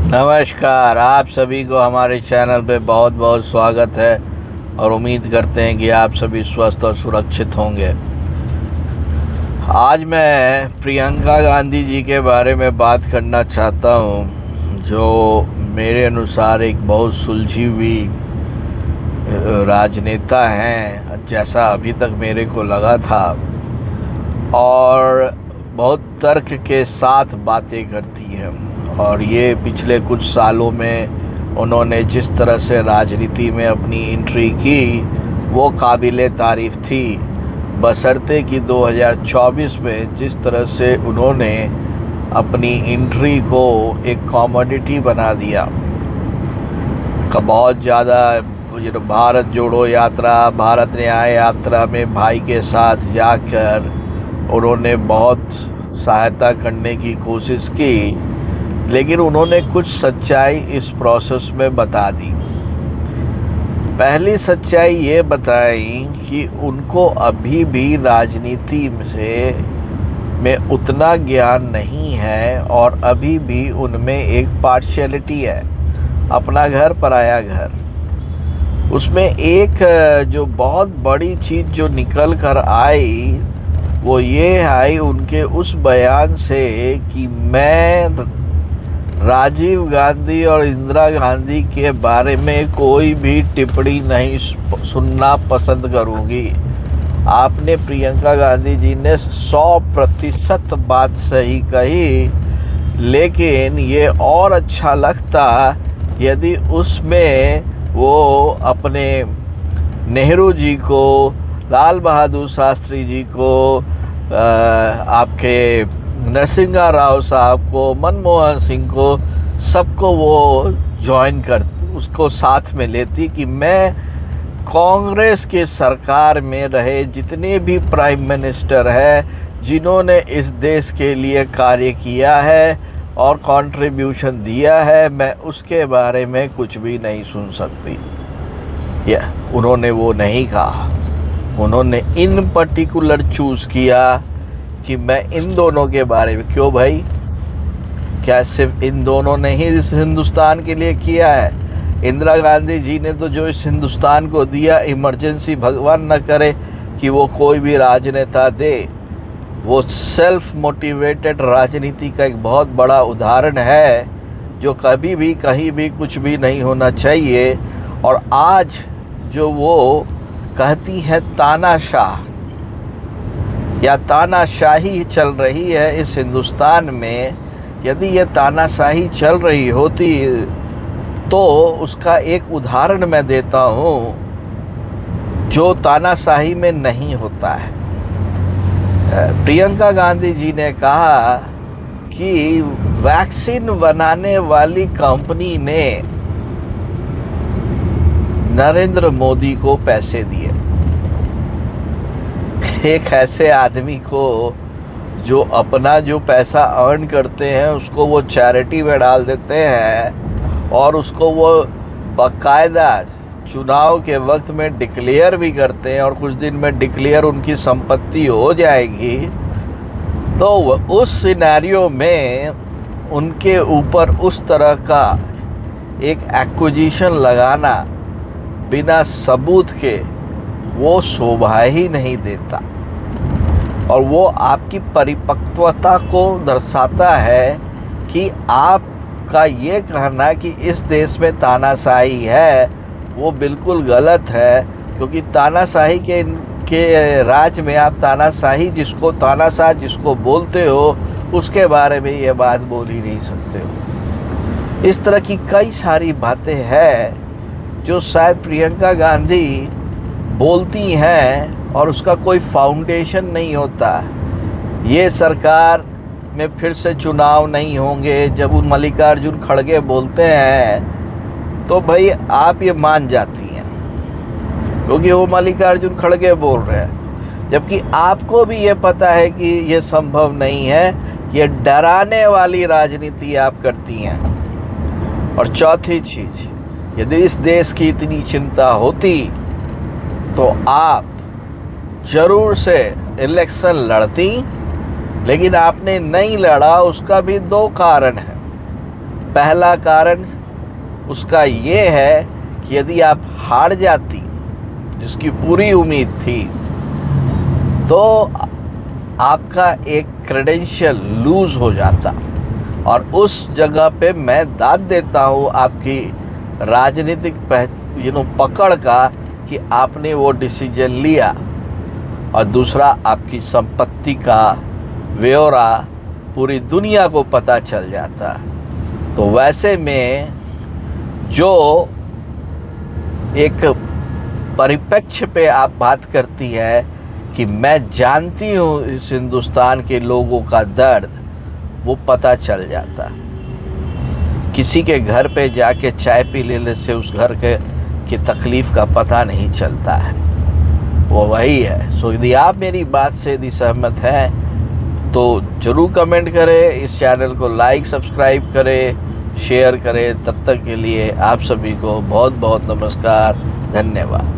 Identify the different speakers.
Speaker 1: नमस्कार। आप सभी को हमारे चैनल पे बहुत बहुत स्वागत है और उम्मीद करते हैं कि आप सभी स्वस्थ और सुरक्षित होंगे। आज मैं प्रियंका गांधी जी के बारे में बात करना चाहता हूं, जो मेरे अनुसार एक बहुत सुलझी हुई राजनेता हैं, जैसा अभी तक मेरे को लगा था, और बहुत तर्क के साथ बातें करती हैं। और ये पिछले कुछ सालों में उन्होंने जिस तरह से राजनीति में अपनी एंट्री की वो काबिले तारीफ़ थी, बशर्ते कि 2024 में जिस तरह से उन्होंने अपनी एंट्री को एक कॉमोडिटी बना दिया। बहुत ज़्यादा भारत जोड़ो यात्रा, भारत न्याय यात्रा में भाई के साथ जाकर उन्होंने बहुत सहायता करने की कोशिश की, लेकिन उन्होंने कुछ सच्चाई इस प्रोसेस में बता दी। पहली सच्चाई ये बताई कि उनको अभी भी राजनीति में उतना ज्ञान नहीं है और अभी भी उनमें एक पार्शियलिटी है, अपना घर पराया घर। उसमें एक जो बहुत बड़ी चीज़ जो निकल कर आई वो ये आई उनके उस बयान से कि मैं राजीव गांधी और इंदिरा गांधी के बारे में कोई भी टिप्पणी नहीं सुनना पसंद करूंगी। आपने प्रियंका गांधी जी ने 100% बात सही कही, लेकिन ये और अच्छा लगता यदि उसमें वो अपने नेहरू जी को, लाल बहादुर शास्त्री जी को, आपके नरसिंहा राव साहब को, मनमोहन सिंह को, सबको वो ज्वाइन कर उसको साथ में लेती कि मैं कांग्रेस के सरकार में रहे जितने भी प्राइम मिनिस्टर है जिन्होंने इस देश के लिए कार्य किया है और कंट्रीब्यूशन दिया है, मैं उसके बारे में कुछ भी नहीं सुन सकती। उन्होंने वो नहीं कहा। उन्होंने इन पर्टिकुलर चूज़ किया कि मैं इन दोनों के बारे में। क्यों भाई? क्या सिर्फ इन दोनों ने ही इस हिंदुस्तान के लिए किया है? इंदिरा गांधी जी ने तो जो इस हिंदुस्तान को दिया, इमरजेंसी भगवान न करे कि वो कोई भी राजनेता दे, वो सेल्फ मोटिवेटेड राजनीति का एक बहुत बड़ा उदाहरण है, जो कभी भी कहीं भी कुछ भी नहीं होना चाहिए। और आज जो वो कहती है तानाशाह या तानाशाही चल रही है इस हिंदुस्तान में, यदि ये तानाशाही चल रही होती तो उसका एक उदाहरण मैं देता हूँ जो तानाशाही में नहीं होता है। प्रियंका गांधी जी ने कहा कि वैक्सीन बनाने वाली कंपनी ने नरेंद्र मोदी को पैसे दिए। एक ऐसे आदमी को जो अपना जो पैसा अर्न करते हैं उसको वो चैरिटी में डाल देते हैं और उसको वो बाकायदा चुनाव के वक्त में डिक्लेयर भी करते हैं और कुछ दिन में डिक्लेयर उनकी संपत्ति हो जाएगी, तो उस सिनेरियो में उनके ऊपर उस तरह का एक एक्विजिशन लगाना बिना सबूत के वो शोभा ही नहीं देता। और वो आपकी परिपक्वता को दर्शाता है कि आपका ये कहना कि इस देश में तानाशाही है वो बिल्कुल गलत है, क्योंकि तानाशाही के राज में आप तानाशाह जिसको बोलते हो उसके बारे में ये बात बोल ही नहीं सकते हो। इस तरह की कई सारी बातें हैं जो शायद प्रियंका गांधी बोलती हैं और उसका कोई फाउंडेशन नहीं होता। ये सरकार में फिर से चुनाव नहीं होंगे, जब वो मल्लिकार्जुन खड़गे बोलते हैं तो भाई आप ये मान जाती हैं, क्योंकि वो मल्लिकार्जुन खड़गे बोल रहे हैं, जबकि आपको भी ये पता है कि ये संभव नहीं है। ये डराने वाली राजनीति आप करती हैं। और चौथी चीज़, यदि इस देश की इतनी चिंता होती तो आप ज़रूर से इलेक्शन लड़ती, लेकिन आपने नहीं लड़ा। उसका भी दो कारण है। पहला कारण उसका ये है कि यदि आप हार जाती, जिसकी पूरी उम्मीद थी, तो आपका एक क्रेडेंशियल लूज़ हो जाता। और उस जगह पे मैं दाद देता हूँ आपकी राजनीतिक पकड़ का कि आपने वो डिसीजन लिया। और दूसरा, आपकी संपत्ति का ब्यौरा पूरी दुनिया को पता चल जाता। तो वैसे में जो एक परिप्रेक्ष्य पे आप बात करती है कि मैं जानती हूँ इस हिंदुस्तान के लोगों का दर्द, वो पता चल जाता। किसी के घर पे जाके चाय पी लेने से उस घर की तकलीफ़ का पता नहीं चलता है। वो वही है। सो यदि आप मेरी बात से यदि सहमत हैं तो ज़रूर कमेंट करें, इस चैनल को लाइक सब्सक्राइब करें, शेयर करें। तब तक के लिए आप सभी को बहुत बहुत नमस्कार, धन्यवाद।